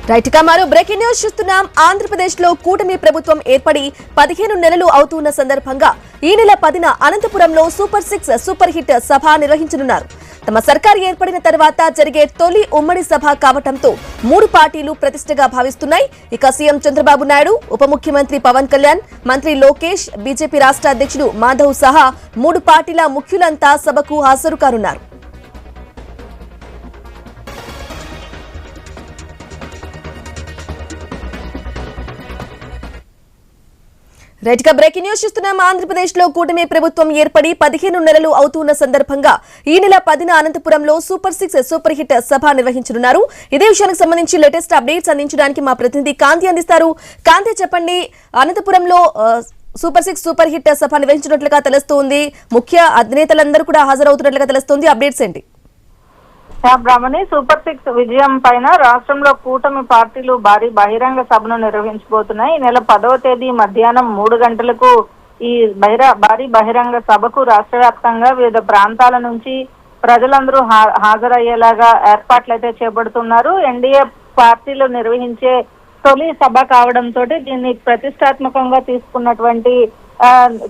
Right గా మరో breaking news చూస్తున్నాం. ఆంధ్రప్రదేశ్ లో కూటమి ప్రభుత్వం ఏర్పడి 15 నెలలు అవుతున్న సందర్భంగా ఈ నెల 10న అనంతపురంలో సూపర్ 6 సూపర్ హిట్ సభ నిర్వహించనున్నారు. తమ సర్కారు ఏర్పడిన తర్వాత జరిగే తొలి ఉమ్మడి సభ కావటంతో 3 పార్టీలు ప్రతిష్టగా భావిస్తున్నాయి. ఇక సీఎం చంద్రబాబు నాయుడు, ఉప ముఖ్యమంత్రి పవన్ కళ్యాణ్, మంత్రి లోకేష్, బీజేపీ రాష్ట్ర అధ్యక్షుడు మాధవ్ సహా 3 పార్టీల ముఖ్యులంతా సభకు హాజరు కానున్నారు. రైట్ గా బ్రేకింగ్ న్యూస్ చూస్తున్నాం. ఆంధ్రప్రదేశ్ లో కూటమి ప్రభుత్వం ఏర్పడి 15 నెలలు అవుతున్న సందర్భంగా ఈ నెల 10న అనంతపురంలో సూపర్ 6 సూపర్ హిట్ సభ నిర్వహించనున్నారు. ఇదే విషయానికి సంబంధించి లేటెస్ట్ అప్డేట్స్ అందించడానికి మా ప్రతినిధి కాంతి అందిస్తారు. కాంతి, చెప్పండి, అనంతపురంలో సూపర్ 6 సూపర్ హిట్ సభ నిర్వహించినట్లుగా తెలుస్తోంది. ముఖ్య అధినేతలందరూ కూడా హాజరవుతున్నట్లుగా తెలుస్తోంది. అప్డేట్స్ ఏంటి? బ్రహ్మణి, సూపర్ 6 విజయం పైన రాష్ట్రంలో కూటమి పార్టీలు భారీ బహిరంగ సభను నిర్వహించబోతున్నాయి. ఈ నెల 10వ తేదీ మధ్యాహ్నం 3 గంటలకు ఈ భారీ బహిరంగ సభకు రాష్ట్ర వ్యాప్తంగా వివిధ ప్రాంతాల నుంచి ప్రజలందరూ హాజరయ్యేలాగా ఏర్పాట్లు అయితే చేపడుతున్నారు. ఎన్డీఏ పార్టీలు నిర్వహించే తొలి సభ కావడంతో దీన్ని ప్రతిష్టాత్మకంగా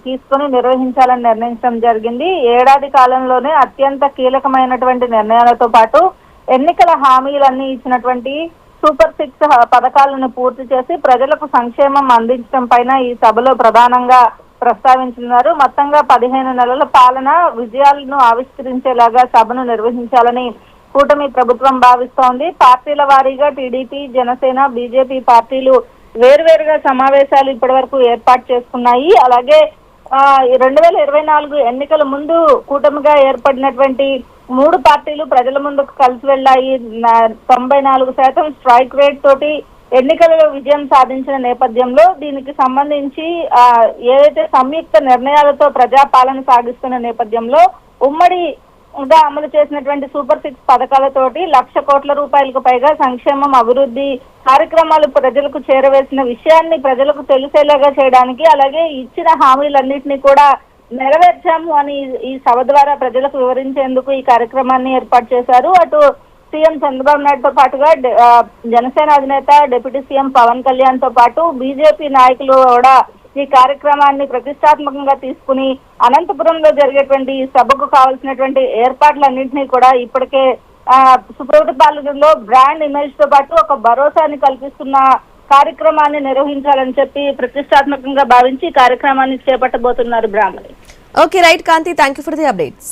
తీసుకుని నిర్వహించాలని నిర్ణయించడం జరిగింది. ఏడాది కాలంలోనే అత్యంత కీలకమైనటువంటి నిర్ణయాలతో పాటు ఎన్నికల హామీలన్నీ ఇచ్చినటువంటి సూపర్ 6 పథకాలను పూర్తి చేసి ప్రజలకు సంక్షేమం అందించడం పైన ఈ సభలో ప్రధానంగా ప్రస్తావించున్నారు. మొత్తంగా 15 నెలల పాలన విజయాలను ఆవిష్కరించేలాగా సభను నిర్వహించాలని కూటమి ప్రభుత్వం భావిస్తోంది. పార్టీల వారీగా టీడీపీ, జనసేన, బీజేపీ పార్టీలు వేరువేరుగా సమావేశాలు ఇప్పటి వరకు ఏర్పాటు చేసుకున్నాయి. అలాగే 2024 ఎన్నికల ముందు కూటమిగా ఏర్పడినటువంటి 3 పార్టీలు ప్రజల ముందుకు కలిసి వెళ్లాయి. 94% స్ట్రైక్ రేట్ తోటి ఎన్నికలలో విజయం సాధించిన నేపథ్యంలో దీనికి సంబంధించి ఏదైతే సంయుక్త నిర్ణయాలతో ప్రజాపాలన సాగిస్తున్న నేపథ్యంలో ఉమ్మడిగా అమలు చేసినటువంటి సూపర్ 6 పథకాలతోటి 1,00,000 కోట్ల రూపాయలకు పైగా సంక్షేమం, అభివృద్ధి కార్యక్రమాలు ప్రజలకు చేరవేసిన విషయాన్ని ప్రజలకు తెలిసేలాగా చేయడానికి, అలాగే ఇచ్చిన హామీలన్నింటినీ కూడా నెరవేర్చాము అని ఈ సభ ద్వారా ప్రజలకు వివరించేందుకు ఈ కార్యక్రమాన్ని ఏర్పాటు చేశారు. అటు సీఎం చంద్రబాబు నాయుడుతో పాటుగా జనసేన అధినేత డిప్యూటీ సీఎం పవన్ కళ్యాణ్ తో పాటు బీజేపీ నాయకులు కూడా ఈ కార్యక్రమాన్ని ప్రతిష్టాత్మకంగా తీసుకుని అనంతపురంలో జరిగేటువంటి సభకు కావాల్సినటువంటి ఏర్పాట్లన్నింటినీ కూడా ఇప్పటికే సుప్రభుత్వాలలో బ్రాండ్ ఇమేజ్ తో పాటు ఒక భరోసాని కల్పిస్తున్న కార్యక్రమాన్ని నిర్వహించాలని చెప్పి ప్రతిష్టాత్మకంగా భావించి కార్యక్రమాన్ని చేపట్టబోతున్నారు. Brahmani. Okay, right Kanthi, thank you for the updates.